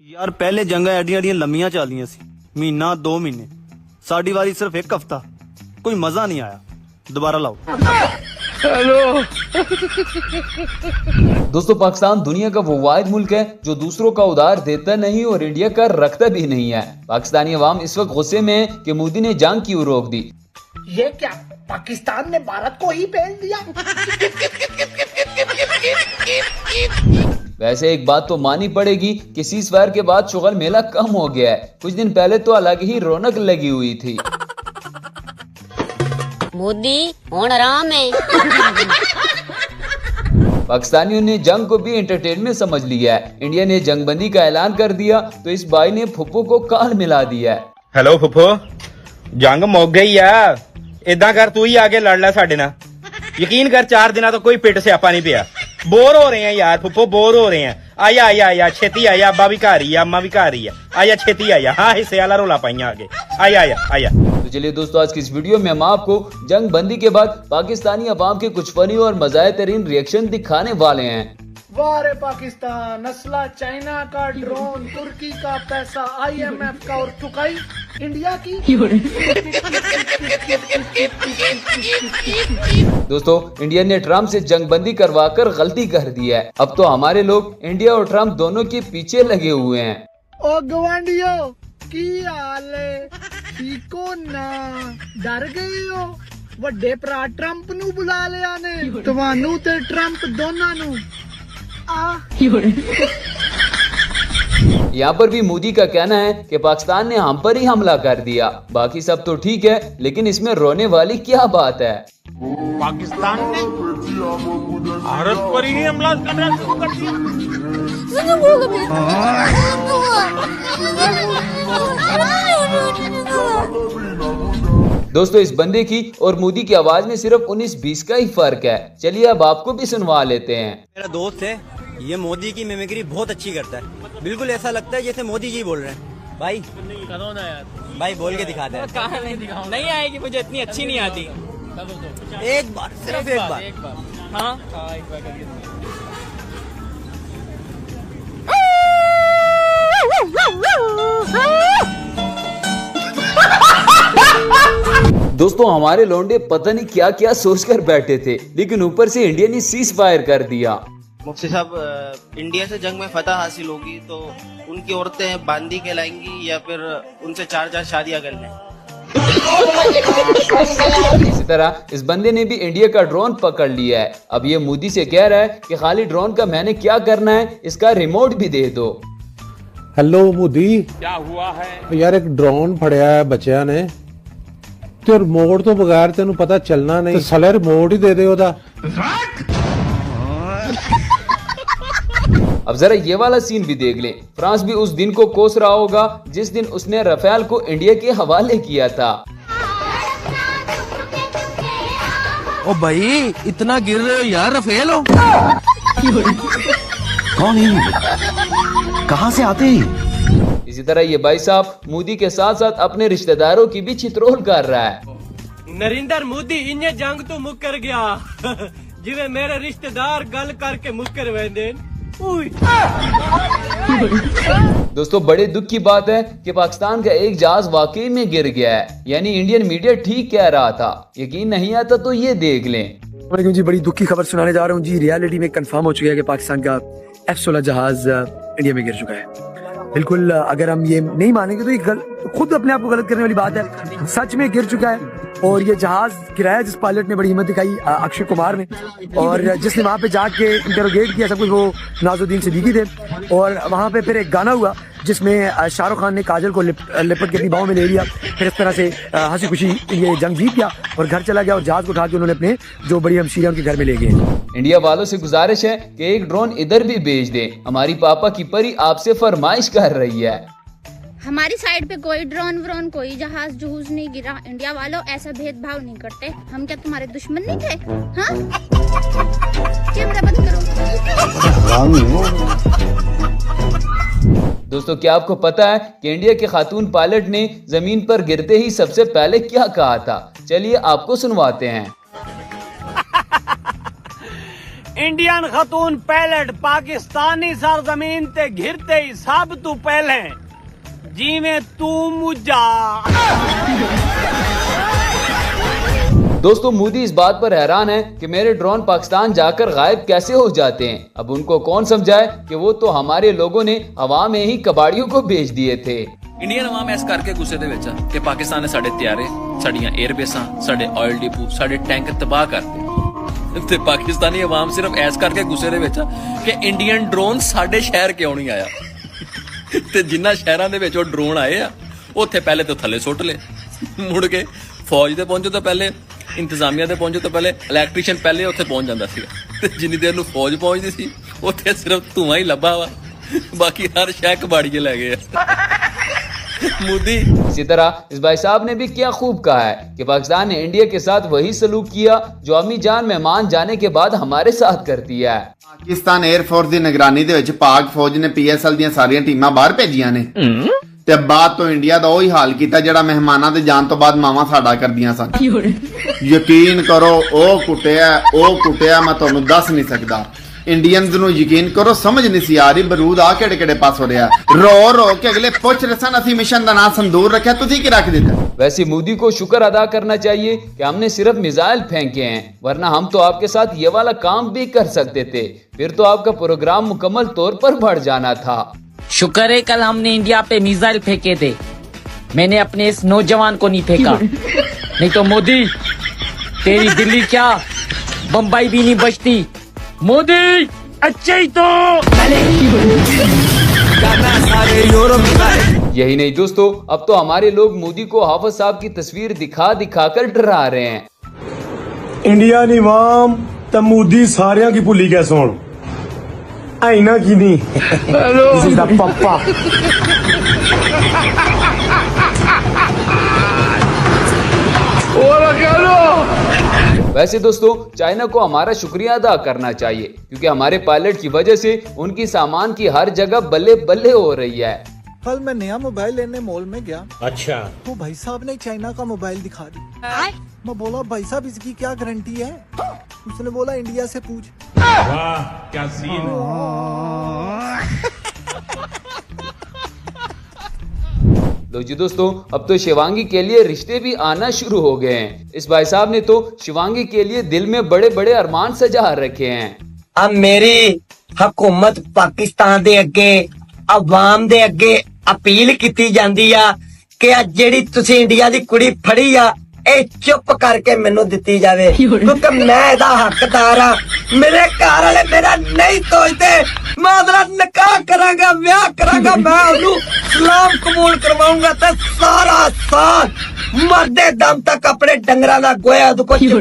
यार पहले जंगा एडियां एडियां लम्मियां चलियां सी, महीना 2 महीने। साडी वारी सिर्फ 1 हफ्ता, कोई मजा नहीं आया। दोबारा लाओ। दोस्तों, पाकिस्तान दुनिया का वो वाहिद मुल्क है जो दूसरों का उधार देता नहीं और इंडिया का रखता भी नहीं है। पाकिस्तानी अवाम इस वक्त गुस्से में है कि मोदी ने जंग क्यों रोक दी। ये क्या पाकिस्तान ने भारत को ही भेज दिया? वैसे एक बात तो माननी पड़ेगी कि सीज़फायर के बाद शुगल मेला कम हो गया है। कुछ दिन पहले तो अलग ही रौनक लगी हुई थी। मोदी हुण आराम है। पाकिस्तानियों ने जंग को भी एंटरटेनमेंट समझ लिया है। इंडिया ने जंगबंदी का ऐलान कर दिया तो इस भाई ने फुप्पो को काल मिला दिया है। हेलो फुप्पो, जंग मुक गई है। इदा कर तू ही आगे लड़ लै साडे नाल। यकीन कर 4 दिनों तो कोई पिट स्यापा नहीं पिया। बोर हो रहे हैं यार फुप्पो, बोर हो रहे हैं। आया आया आया छेती आया, अब्बा भी घर ही है, अम्मा भी घर ही है। आया छेती आया। हाँ, हिस्से वाला रोला पाइया आगे। आया आया आया। तो चलिए दोस्तों, आज की इस वीडियो में हम आपको जंग बंदी के बाद पाकिस्तानी अवाम के कुछ फनी और मज़ाया तरीन रिएक्शन दिखाने वाले हैं। वाह रे पाकिस्तान, असला चाइना का ड्रोन, तुर्की का पैसा, IMF का और चुकाई इंडिया की। दोस्तों, इंडिया ने ट्रम्प से जंगबंदी करवाकर गलती कर दी है। अब तो हमारे लोग इंडिया और ट्रम्प दोनों के पीछे लगे हुए हैं। ओ गवांडियो की हाल है? ठीको ना? डर गए हो? ਵੱਡੇ ਭਰਾ ਟਰੰਪ ਨੂੰ ਬੁਲਾ ਲਿਆ ਨੇ ਤੁਹਾਨੂੰ ਤੇ ਟਰੰਪ ਦੋਨਾਂ ਨੂੰ यहाँ पर भी मोदी का कहना है कि पाकिस्तान ने हम पर ही हमला कर दिया। बाकी सब तो ठीक है, लेकिन इसमें रोने वाली क्या बात है? पाकिस्तान ने भारत पर ही हमला करना शुरू कर दिया। दोस्तों, इस बंदे की और मोदी की आवाज में सिर्फ 19-20 का ही फर्क है। चलिए अब आपको भी सुनवा लेते हैं। मेरा दोस्त है, ये मोदी की मिमिक्री बहुत अच्छी करता है। बिल्कुल ऐसा लगता है जैसे मोदी जी बोल रहे हैं। भाई करो ना यार, भाई बोल के दिखाते हैं। कहाँ नहीं दिखाऊं? नहीं आएगी, मुझे इतनी अच्छी नहीं आती। एक बार, सिर्फ एक बार। हाँ एक बार करके। दोस्तों, हमारे लौंडे पता नहीं क्या क्या सोचकर बैठे थे, लेकिन ऊपर से इंडिया ने सीज फायर कर दिया। मुफ्ती साहब, इंडिया से जंग में फतह हासिल होगी तो उनकी औरतें बांदी कहलाएंगी या फिर उनसे 4 शादियां कर लें? इसी तरह इस बंदे ने भी इंडिया का ड्रोन पकड़ लिया है। अब ये मोदी से कह रहा है कि खाली ड्रोन का मैंने क्या करना है, इसका रिमोट भी दे दो। हेलो मोदी, क्या हुआ है यार? एक ड्रोन फड़िया है बच्चों ने ਤੇ ਰਿਮੋਟ ਤੋਂ ਬਗੈਰ ਤੈਨੂੰ ਪਤਾ ਚੱਲਣਾ ਨਹੀਂ। ਸਾਲੇ ਰਿਮੋਟ ਹੀ ਦੇ ਦੇ ਉਹਦਾ। अब जरा ये वाला सीन भी देख ले। फ्रांस भी उस दिन को कोस रहा होगा जिस दिन उसने राफेल को इंडिया के हवाले किया था। ओ भाई, इतना गिर रहे हो यार, राफेल हो? कौन है? कहाँ से आते हैं? इसी तरह ये भाई साहब मोदी के साथ साथ अपने रिश्तेदारों की भी चित्रोल कर रहा है। नरेंद्र मोदी इन्हें जंग तो मुकर गया जिवे मेरे रिश्तेदार गल करके मुकर वेंदे। दोस्तों, बड़े दुख की बात है कि पाकिस्तान का एक जहाज वाकई में गिर गया है। यानी इंडियन मीडिया ठीक कह रहा था। यकीन नहीं आता तो ये देख लें। जी, बड़ी दुख की खबर सुनाने जा रहा हूँ जी। रियलिटी में कंफर्म हो चुका है कि पाकिस्तान का F-16 जहाज इंडिया में गिर चुका है। बिल्कुल, अगर हम ये नहीं मानेंगे तो ये खुद अपने आप को गलत करने वाली बात है। सच में गिर चुका है और ये जहाज गिराया जिस पायलट ने बड़ी हिम्मत दिखाई, अक्षय कुमार ने, और जिसने वहां पे जाके इंटरोगेट किया सब कुछ, वो नाजुद्दीन सिद्दीकी थे। और वहां पे फिर एक गाना हुआ जिसमें शाहरुख खान ने काजल को लिपट के अपनी बाहों में ले लिया। फिर इस तरह से हंसी खुशी ये जंग जीत गया और घर चला गया और जहाज को उठा के उन्होंने अपने जो बड़ी हमशीर उनके घर में ले गए। इंडिया वालों से गुजारिश है कि एक ड्रोन इधर भी भेज दे। हमारी पापा की परी आपसे फरमाइश कर रही है। हमारी साइड पे कोई ड्रोन व्रोन कोई जहाज जहूज नहीं गिरा। इंडिया वालों ऐसा भेदभाव नहीं करते। हम क्या तुम्हारे दुश्मन नहीं थे? हाँ? कैमरा बंद करो। दोस्तों, क्या आपको पता है कि इंडिया के खातून पायलट ने जमीन पर गिरते ही सबसे पहले क्या कहा था? चलिए आपको सुनवाते हैं। इंडियन खतून पायलट पाकिस्तानी सरजमीन ते घिरते ही सब तू पहले जिਵੇਂ तू मुझा। दोस्तों मोदी इस बात पर हैरान है कि मेरे ड्रोन पाकिस्तान जाकर गायब कैसे हो जाते हैं। अब उनको कौन समझाए कि वो तो हमारे लोगों ने हवा में ही कबाड़ियों को भेज दिए थे। ਇੰਡੀਅਨ ਆਵਾਮ ਇਸ ਕਰਕੇ ਗੁੱਸੇ ਦੇ ਵਿੱਚ ਆ ਕਿ ਪਾਕਿਸਤਾਨ ਨੇ ਸਾਡੇ ਤਿਆਰੇ, ਸਾਡੀਆਂ 에ਅਰਬੇਸਾਂ, ਸਾਡੇ ਆਇਲ ਡਿਪੂ, ਸਾਡੇ ਟੈਂਕ ਤਬਾਹ ਕਰਤੇ ਤੇ ਪਾਕਿਸਤਾਨੀ ਆਵਾਮ ਸਿਰਫ ਇਸ ਕਰਕੇ ਗੁੱਸੇ ਦੇ ਵਿੱਚ ਆ ਕਿ ਇੰਡੀਅਨ ਡਰੋਨ ਸਾਡੇ ਸ਼ਹਿਰ ਕਿਉਂ ਨਹੀਂ ਆਇਆ ਤੇ ਜਿੰਨਾ ਸ਼ਹਿਰਾਂ ਦੇ ਵਿੱਚ ਉਹ ਡਰੋਨ ਆਏ ਆ ਉੱਥੇ ਪਹਿਲੇ ਤੋਂ ਥੱਲੇ ਸੁੱਟ ਲਏ, ਮੁੜ ਕੇ ਫੌਜ ਦੇ ਪਹੁੰਚੋ ਤੋਂ ਪਹਿਲੇ, ਇੰਤਜ਼ਾਮੀਆ ਦੇ ਪਹੁੰਚੋ ਤੋਂ ਪਹਿਲੇ ਇਲੈਕਟ੍ਰੀਸ਼ੀਅਨ ਪਹਿਲੇ ਉੱਥੇ ਪਹੁੰਚ ਜਾਂਦਾ ਸੀਗਾ ਤੇ ਜਿੰਨੀ ਦੇਰ ਨੂੰ ਫੌਜ ਪਹੁੰਚਦੀ ਸੀ ਉੱਥੇ ਸਿਰਫ ਧੂਆਂ ਹੀ ਲੱਭਾ ਵਾ, ਬਾਕੀ ਹਰ ਸ਼ਹਿਰ ਕਬਾੜੀਏ ਲੈ ਗਏ ਆ। मोदी इसी तरह इस भाई साहब ने भी क्या खूब कहा है कि पाकिस्तान ने इंडिया के साथ वही सलूक किया जो अम्मी जान मेहमान जाने के बाद हमारे साथ करती है। ਪਾਕਿਸਤਾਨ 에ਅਰਫੋਰਸ ਦੀ ਨਿਗਰਾਨੀ ਦੇ ਵਿੱਚ ਪਾਕ ਫੌਜ ਨੇ PSL ਦੀਆਂ ਸਾਰੀਆਂ ਟੀਮਾਂ ਬਾਹਰ ਭੇਜੀਆਂ ਨੇ ਤੇ ਬਾਅਦ ਤੋਂ ਇੰਡੀਆ ਦਾ ਉਹੀ ਹਾਲ ਕੀਤਾ ਜਿਹੜਾ ਮਹਿਮਾਨਾਂ ਦੇ ਜਾਣ ਤੋਂ ਬਾਅਦ ਮਾਵਾਂ ਸਾਡਾ ਕਰਦੀਆਂ ਸਨ। ਯਕੀਨ ਕਰੋ ਉਹ ਕੁੱਟਿਆ ਮੈਂ ਤੁਹਾਨੂੰ ਦੱਸ ਨਹੀਂ ਸਕਦਾ। ਇੰਡੀਅਨਸ ਨੂੰ ਯਕੀਨ ਕਰੋ ਸਮਝ ਨਹੀਂ ਸੀ ਆ ਰਹੀ ਬਰੂਦ ਆ ਕਿਹੜੇ ਕਿਹੜੇ ਪਾਸ ਹੋ ਰਿਹਾ। रो के अगले पूछ रहे सन असि मिशन का नाम संदूर रखा तुझी की रख देता। वैसे मोदी को शुक्र अदा करना चाहिए कि हमने सिर्फ मिसाइल फेंके हैं, वरना हम तो आपके साथ ये वाला काम भी कर सकते थे, फिर तो आपका प्रोग्राम मुकम्मल तौर पर बढ़ जाना था। शुक्र है कल हमने इंडिया पे मिसाइल फेंके थे, मैंने अपने इस नौजवान को नहीं फेंका, नहीं तो मोदी तेरी दिल्ली क्या बम्बई भी नहीं बचती। मोदी अच्छे ही तो यही नहीं दोस्तों, अब तो हमारे लोग मोदी को हाफिज साहब की तस्वीर दिखा दिखा कर डरा रहे हैं। इंडिया निवाम ते मोदी सारियां की भुली गए सोन आईना की नहीं दिस इज द पप्पा। वैसे दोस्तों चाइना को हमारा शुक्रिया अदा करना चाहिए क्योंकि हमारे पायलट की वजह से उनकी सामान की हर जगह बल्ले बल्ले हो रही है। कल मैं नया मोबाइल लेने मॉल में गया, अच्छा, तो भाई साहब ने चाइना का मोबाइल दिखा दी। मैं बोला भाई साहब इसकी क्या गारंटी है? उसने बोला इंडिया से पूछ। वाह क्या सीन। लो जी दोस्तों, अब तो शिवांगी के लिए रिश्ते भी आना शुरू हो गए हैं। इस भाई साहब ने तो शिवांगी के लिए दिल में बड़े बड़े अरमान सजा रखे हैं। अब मेरी हुकूमत पाकिस्तान दे अगे अवाम दे अगे अपील की जाती आ कि जेड़ी तुसी इंडिया दी कुड़ी फड़ी आ ए चुप करके मेनू दिती जावे क्योंकि मैं इहदा हकदार आ। मेरे घर वाले मेरा नहीं सोचते, मैं उहदा निकाह करांगा, ब्याह करांगा, मैं उहनू इस्लाम कबूल करवाऊंगा ते सारा साल मरदे दम तक अपने डंगरां दा गोया